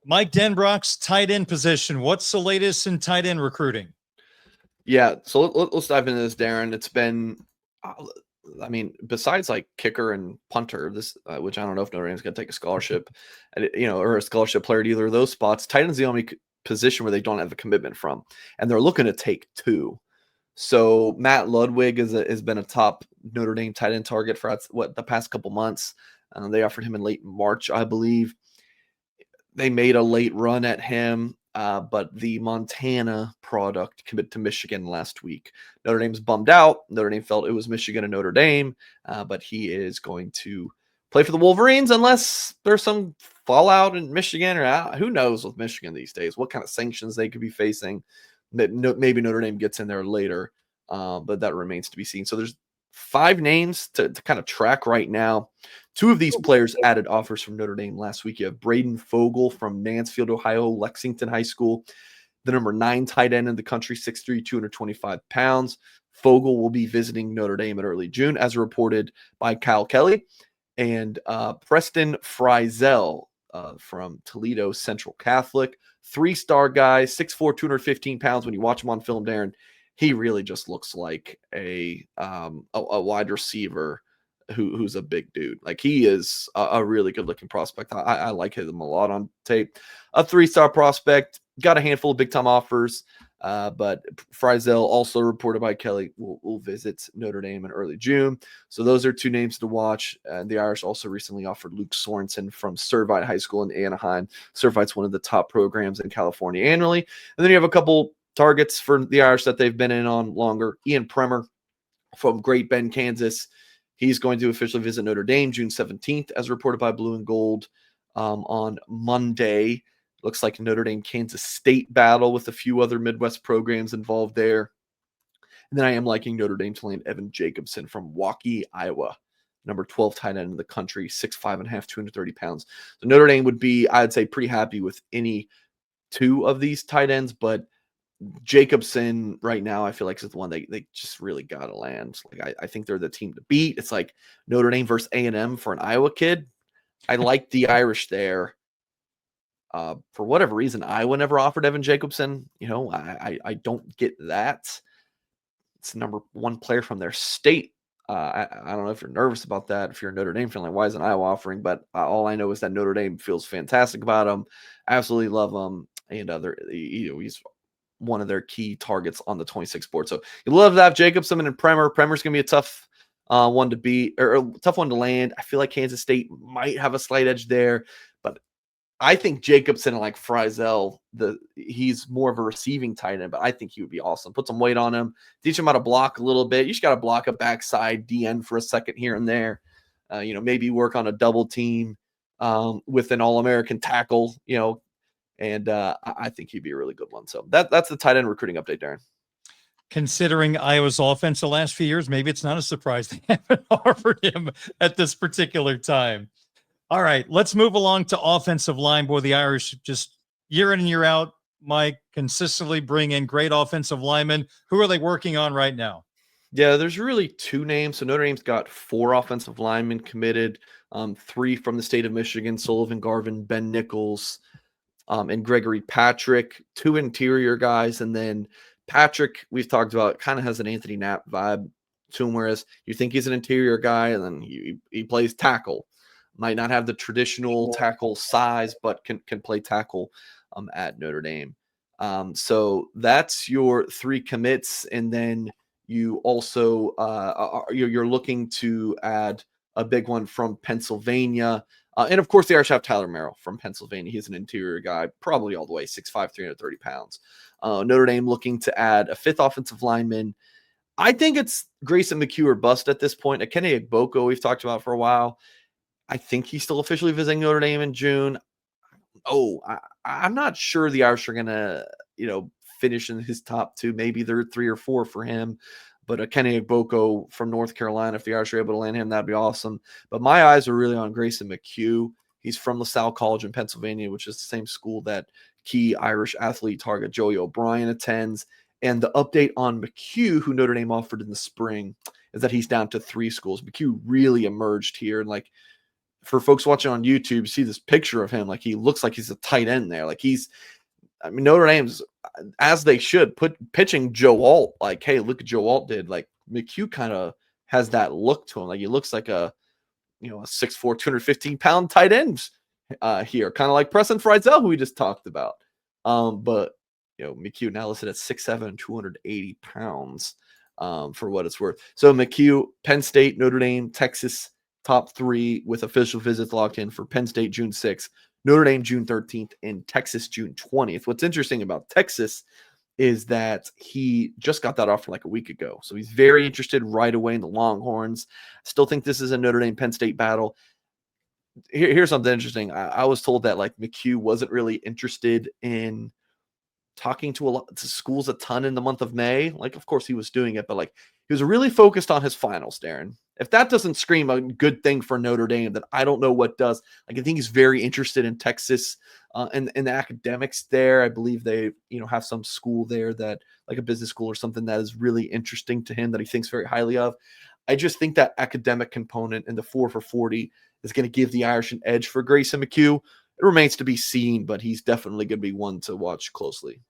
Mike Denbrock's tight end position. What's the latest in tight end recruiting? Yeah, so let's dive into this, Darren. It's been, uh, I mean, besides like kicker and punter, this which I don't know if Notre Dame's going to take a scholarship, or a scholarship player at either of those spots. Tight end's the only position where they don't have a commitment from, and they're looking to take two. So Matt Ludwig has been a top Notre Dame tight end target for the past couple months. They offered him in late March, I believe. They made a late run at him, but the Montana product committed to Michigan last week. Notre Dame's bummed out. Notre Dame felt it was Michigan and Notre Dame, but he is going to play for the Wolverines unless there's some fallout in Michigan, or who knows with Michigan these days, what kind of sanctions they could be facing. Maybe Notre Dame gets in there later, but that remains to be seen. So there's 5 names to kind of track right now. 2 of these players added offers from Notre Dame last week. You have Braden Fogel from Mansfield, Ohio, Lexington High School, the number 9 tight end in the country, 6'3", 225 pounds. Fogel will be visiting Notre Dame in early June, as reported by Kyle Kelly. And Preston Frizel from Toledo Central Catholic, 3-star guy, 6'4", 215 pounds. When you watch him on film, Darren, he really just looks like a wide receiver who's a big dude. Like, he is a really good looking prospect. I like him a lot on tape. A 3-star prospect, got a handful of big time offers. But Frizel, also reported by Kelly, will visit Notre Dame in early June. So those are 2 names to watch. The Irish also recently offered Luke Sorensen from Servite High School in Anaheim. Servite's one of the top programs in California annually. And then you have a couple targets for the Irish that they've been in on longer. Ian Premer from Great Bend, Kansas. He's going to officially visit Notre Dame June 17th, as reported by Blue and Gold on Monday. Looks like Notre Dame, Kansas State battle with a few other Midwest programs involved there. And then I am liking Notre Dame to land Evan Jacobson from Waukee, Iowa, number 12 tight end in the country, 6'5.5", 230 pounds. So Notre Dame would be, I'd say, pretty happy with any 2 of these tight ends, but Jacobson right now, I feel like, is the one they just really got to land. Like, I think they're the team to beat. It's like Notre Dame versus A&M for an Iowa kid. I like the Irish there. For whatever reason, Iowa never offered Evan Jacobson. I don't get that. It's the number 1 player from their state. I don't know if you're nervous about that. If you're a Notre Dame fan, like, why isn't Iowa offering? But all I know is that Notre Dame feels fantastic about him. Absolutely love him. And he's one of their key targets on the 26 board. So you love to have Jacobson and Premer. Premer's going to be a tough one to beat, or a tough one to land. I feel like Kansas State might have a slight edge there, but I think Jacobson and like Frizel, he's more of a receiving tight end, but I think he would be awesome. Put some weight on him, teach him how to block a little bit. You just got to block a backside DN for a second here and there. Maybe work on a double team with an All-American tackle, and I think he'd be a really good one. So that's the tight end recruiting update, Darren. Considering Iowa's offense the last few years, maybe it's not a surprise they haven't offered him at this particular time. All right, let's move along to offensive line. Boy, the Irish just year in and year out, Mike, consistently bring in great offensive linemen. Who are they working on right now? Yeah, there's really 2 names. So Notre Dame's got 4 offensive linemen committed, 3 from the state of Michigan, Sullivan Garvin, Ben Nichols, and Gregory Patrick, 2 interior guys. And then Patrick, we've talked about, kind of has an Anthony Knapp vibe to him, whereas you think he's an interior guy, and then he plays tackle. Might not have the traditional tackle size, but can play tackle at Notre Dame. So that's your 3 commits. And then you also you're looking to add a big one from Pennsylvania. And of course, the Irish have Tyler Merrill from Pennsylvania. He's an interior guy, probably all the way, 6'5", 330 pounds. Notre Dame looking to add a 5th offensive lineman. I think it's Grayson McHugh or bust at this point. Kenny Igboko, we've talked about for a while. I think he's still officially visiting Notre Dame in June. I'm not sure the Irish are going to, finish in his top 2. Maybe they're 3 or 4 for him. But Kenny Igboko from North Carolina, if the Irish are able to land him, that'd be awesome. But my eyes are really on Grayson McHugh. He's from LaSalle College in Pennsylvania, which is the same school that key Irish athlete target Joey O'Brien attends. And the update on McHugh, who Notre Dame offered in the spring, is that he's down to 3 schools. McHugh really emerged here and for folks watching on YouTube, see this picture of him, like he looks like he's a tight end there. Like I mean, Notre Dame's, as they should, pitching Joe Alt. Like, hey, look at Joe Alt did. Like McHugh kind of has that look to him. Like he looks like a 6'4", 215-pound tight end here, kind of like Preston Frizzell, who we just talked about. But McHugh now listed at 6'7", and 280 pounds, for what it's worth. So McHugh, Penn State, Notre Dame, Texas, top 3 with official visits locked in for Penn State June 6th, Notre Dame June 13th, and Texas June 20th. What's interesting about Texas is that he just got that offer like a week ago. So he's very interested right away in the Longhorns. Still think this is a Notre Dame Penn State battle. Here's something interesting. I was told that like McHugh wasn't really interested in talking to schools a ton in the month of May. Like, of course he was doing it, but like he was really focused on his finals, Darren. If that doesn't scream a good thing for Notre Dame, then I don't know what does. Like, I think he's very interested in Texas and the academics there. I believe they, have some school there that, like a business school or something, that is really interesting to him, that he thinks very highly of. I just think that academic component in the 4 for 40 is going to give the Irish an edge for Grayson McHugh. It remains to be seen, but he's definitely going to be one to watch closely.